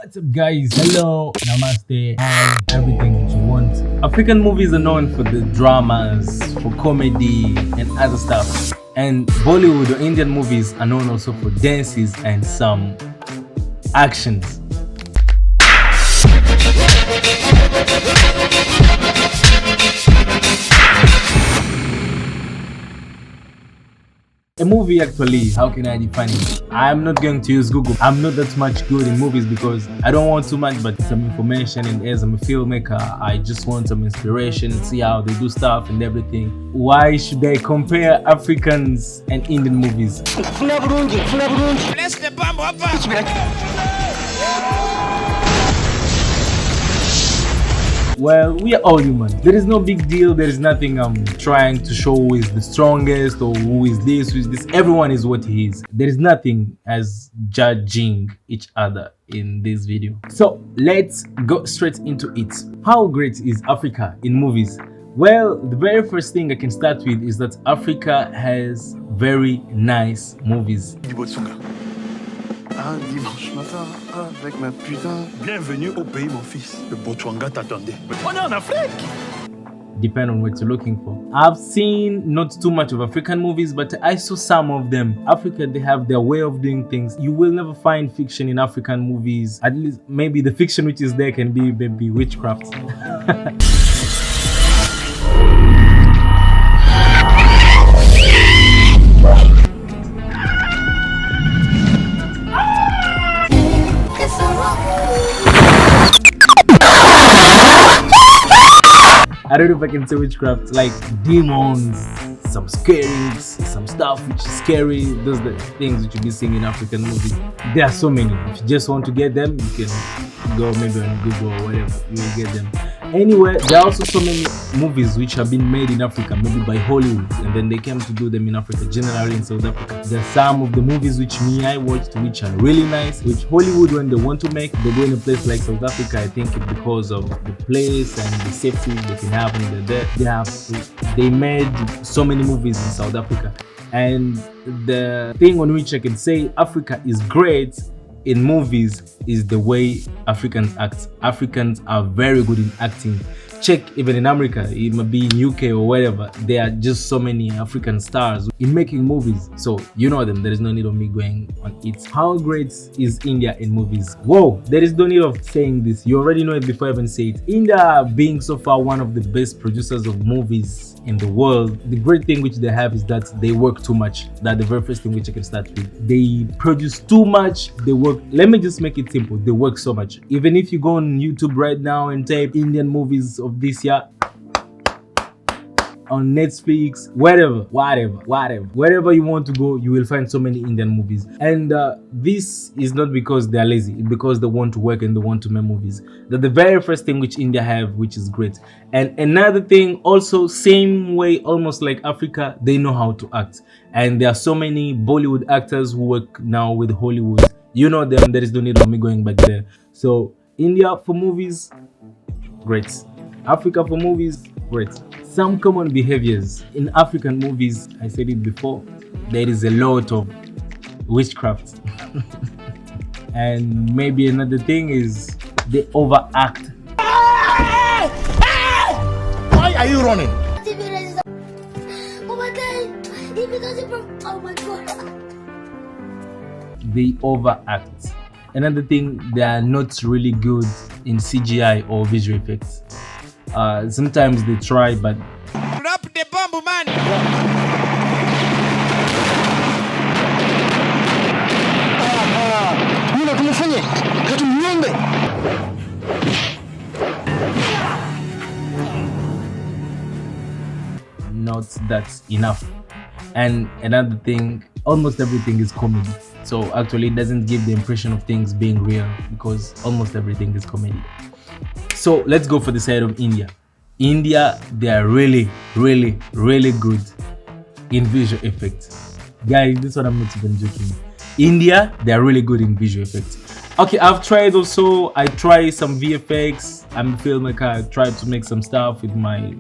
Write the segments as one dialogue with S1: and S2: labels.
S1: What's up guys? Hello, namaste, hi, everything that you want. African movies are known for the dramas, for comedy and other stuff. And Bollywood or Indian movies are known also for dances and some actions. A movie actually, how can I define it? I'm not going to use Google. I'm not that much good in movies because I don't want too much but some information, and as I'm a filmmaker, I just want some inspiration and see how they do stuff and everything. Why should I compare Africans and Indian movies? Well, we are all human. There is no big deal. There is nothing I'm trying to show who is the strongest or who is this, who is this. Everyone is what he is. There is nothing as judging each other in this video. So let's go straight into it. How great is Africa in movies? Well, the very first thing I can start with is that Africa has very nice movies.
S2: Un dimanche matin, avec ma putain. Bienvenue au pays, mon fils. Le Botswana t'attendait. On est en Afrique!
S1: Depend on what you're looking for. I've seen not too much of African movies, but I saw some of them. Africa, they have their way of doing things. You will never find fiction in African movies. At least maybe the fiction which is there can be maybe witchcraft. I don't know if I can say witchcraft, like demons, some scarings, some stuff which is scary. Those are the things which you be seeing in African movies. There are so many. If you just want to get them, you can go maybe on Google or whatever, you will get them. Anyway, there are also so many movies which have been made in Africa, maybe by Hollywood, and then they came to do them in Africa, generally in South Africa. There are some of the movies which I watched which are really nice, which Hollywood, when they want to make, they go in a place like South Africa. I think it's because of the place and the safety they can have when they're there. They made so many movies in South Africa. And the thing on which I can say Africa is great in movies is the way Africans act. Africans are very good in acting. Check even in America, it might be in UK or whatever, there are just so many African stars in making movies. So you know them, there is no need of me going on it. How great is India in movies? Whoa, there is no need of saying this. You already know it before I even say it. India being so far one of the best producers of movies in the world, the great thing which they have is that they work too much. That's the very first thing which I can start with. They produce too much, they work. Let me just make it simple. They work so much. Even if you go on YouTube right now and type Indian movies of this year on Netflix, wherever you want to go, you will find so many Indian movies. And this is not because they are lazy, it's because they want to work and they want to make movies. That's the very first thing which India have, which is great. And another thing also, same way almost like Africa, they know how to act. And there are so many Bollywood actors who work now with Hollywood. You know them, there is no need of me going back there. So India for movies, great. Africa for movies, great. Some common behaviors in African movies, I said it before, there is a lot of witchcraft. And maybe another thing is they overact.
S2: Why are you running?
S1: They overact. Another thing, they are not really good in CGI or visual effects. Sometimes they try, but
S3: drop the bomb, man.
S1: not that enough. And another thing, almost everything is comedy. So actually it doesn't give the impression of things being real because almost everything is comedy. So let's go for the side of India. India, they are really good in visual effects. Guys, this one I'm not even joking. India, they are really good in visual effects. Okay, I've tried also, I try some VFX. I'm a filmmaker, I try to make some stuff with my,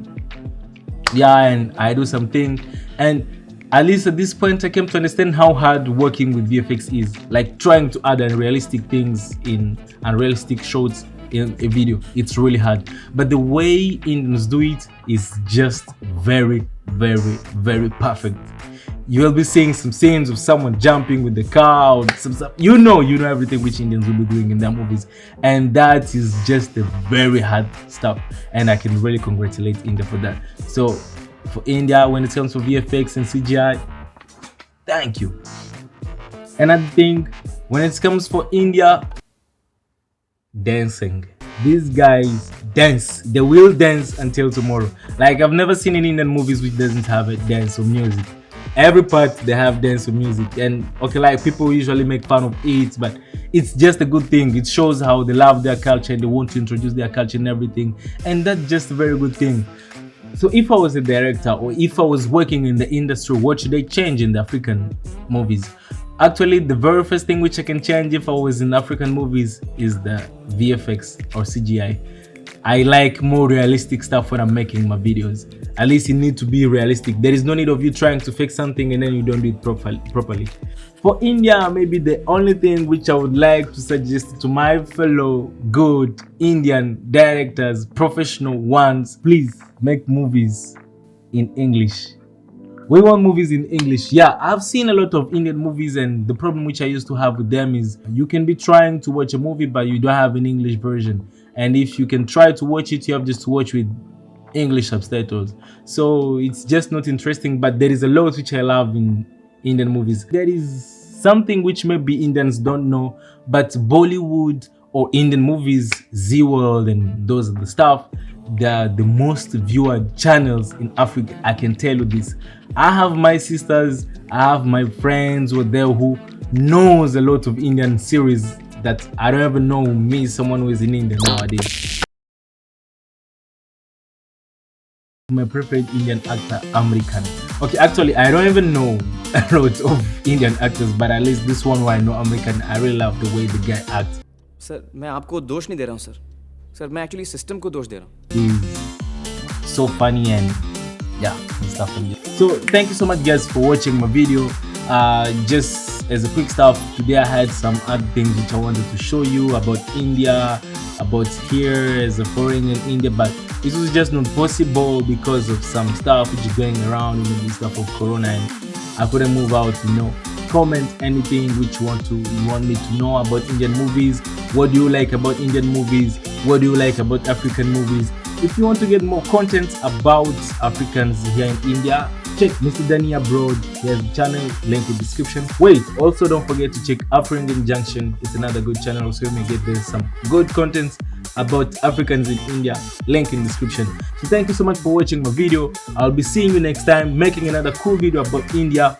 S1: and I do something. And At least at this point I came to understand how hard working with VFX is, like trying to add unrealistic things in unrealistic shots in a video. It's really hard, but the way Indians do it is just very perfect. You will be seeing some scenes of someone jumping with the car or some stuff. You know everything which Indians will be doing in their movies, and that is just a very hard stuff, and I can really congratulate India for that. So for India, when it comes to VFX and CGI, thank you. Another thing, when it comes for India, dancing. These guys dance. They will dance until tomorrow. Like, I've never seen any Indian movies which doesn't have a dance or music. Every part they have dance or music, and okay, like people usually make fun of it, but it's just a good thing. It shows how they love their culture and they want to introduce their culture and everything, and that's just a very good thing. So if I was a director or if I was working in the industry, what should I change in the African movies? Actually, the very first thing which I can change if I was in African movies is the VFX or CGI. I like more realistic stuff when I'm making my videos. At least it needs to be realistic. There is no need of you trying to fix something and then you don't do it properly. For India, maybe the only thing which I would like to suggest to my fellow good Indian directors, professional ones, please make movies in English. We want movies in English. Yeah, I've seen a lot of Indian movies, and the problem which I used to have with them is you can be trying to watch a movie but you don't have an English version, and if you can try to watch it, you have just to watch with English subtitles, so it's just not interesting. But there is a lot which I love in Indian movies. There is something which maybe Indians don't know, but Bollywood or Indian movies, Z World and those are the stuff, they are the most viewed channels in Africa. I can tell you this. I have my sisters, I have my friends who are there who knows a lot of Indian series that I don't even know me, someone who is in India nowadays. My preferred Indian actor, American. Okay, actually I don't even know a lot of Indian actors, but at least this one who I know, American, I really love the way the guy acts.
S4: Sir मैं आपको दोष नहीं दे रहा हूँ sir मैं actually system को दोष दे रहा हूँ.
S1: He's so funny and yeah, and stuff like that. So thank you so much guys for watching my video. Just as a quick stuff, today I had some other things which I wanted to show you about India, about here as a foreigner in India, but this was just not possible because of some stuff which is going around, you know, this stuff of Corona, and I couldn't move out. Comment anything which you want me to know about Indian movies. What do you like about Indian movies? What do you like about African movies? If you want to get more content about Africans here in India, check Mr. Danny Abroad. He has a channel, link in the description. Wait, also don't forget to check Afro in Junction. It's another good channel, so you may get there some good content about Africans in India, link in the description. So thank you so much for watching my video. I'll be seeing you next time, making another cool video about India.